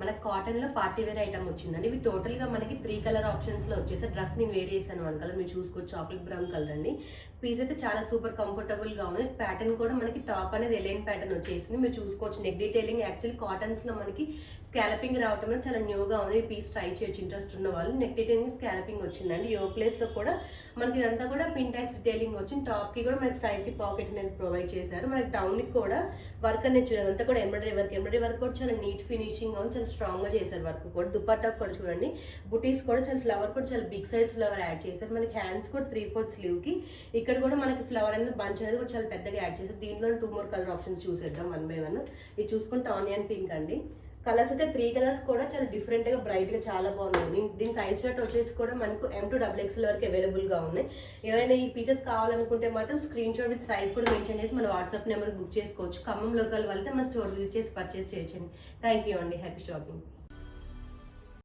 మనకి కాటన్ లో party wear item వచ్చిందండి. ఇవి టోటల్ గా మనకి 3 కలర్ ఆప్షన్స్ లో వచ్చేసి డ్రెస్ నేను వేర్ చేశాను 1 కలర్, మీరు చూసుకోవచ్చు చాక్లెట్ బ్రౌన్ కలర్ అండి. పీస్ అయితే చాలా సూపర్ కంఫర్టబుల్ గా ఉంది. ప్యాటర్న్ కూడా మనకి టాప్ అనేది ఎలైన్ ప్యాటర్న్ వచ్చేసింది, మీరు చూసుకోవచ్చు. నెక్ డీటెయిలింగ్ యాక్చువల్లీ కాటన్స్ లో మనకి స్కాలపింగ్ రావటం చాలా న్యూగా ఉంది. పీస్ ట్రై చేయొచ్చు ఇంట్రెస్ట్ ఉన్న వాళ్ళు. నెక్ డీటెయిలింగ్ స్కాలపింగ్ వచ్చిందండి. యో ప్లేస్ లో కూడా మనకి ఇదంతా కూడా పిన్ ట్యాక్స్ డీటెయిలింగ్ వచ్చింది. టాప్ కి కూడా మనకి సైడ్ కి పాకెట్ అనేది ప్రొవైడ్ చేశారు. మనకి డౌన్ కి కూడా వర్క్ అనేది చూడండి, అంతా కూడా ఎంబ్రాయిడరీ వర్క్ కూడా చాలా నీట్ ఫినిషింగ్ గా ఉంది, చాలా స్ట్రాంగ్ గా చేశారు వర్క్ కూడా. దుపట్టా కూడా చూడండి, బుటీస్ కూడా చాలా ఫ్లవర్ కూడా చాలా బిగ్ సైజ్ ఫ్లవర్ యాడ్ చేశారు. మనకి హ్యాండ్స్ కూడా 3/4 స్లీవ్ కి ఇక్కడ కూడా మనకి ఫ్లవర్ అనేది బంచ్ అనేది కూడా చాలా పెద్దగా యాడ్ చేశారు. దీంట్లో 2 more కలర్ ఆప్షన్స్ చూసేద్దాం 1 by 1. ఇది చూసుకుంటే ఆనియన్ పింక్ అండి. కలర్స్ అయితే 3 కలర్స్ కూడా చాలా డిఫరెంట్ గా బ్రైట్ గా చాలా బాగున్నాయి. దీని సైజ్ చార్ట్ వచ్చేసి కూడా మనకు M2XXL వరకు అవైలబుల్ గా ఉన్నాయి. ఎవరైనా ఈ పీసెస్ కావాలనుకుంటే మాత్రం స్క్రీన్ షాట్ విత్ సైజ్ కూడా మెన్షన్ చేసి మన వాట్సాప్ నెంబర్ బుక్ చేసుకోవచ్చు. ఖమ్మం లోకల్ వాళ్ళైతే మన స్టోర్ విజిట్ చేసి పర్చేస్ చేయొచ్చండి. థ్యాంక్ యూ అండి. Happy shopping.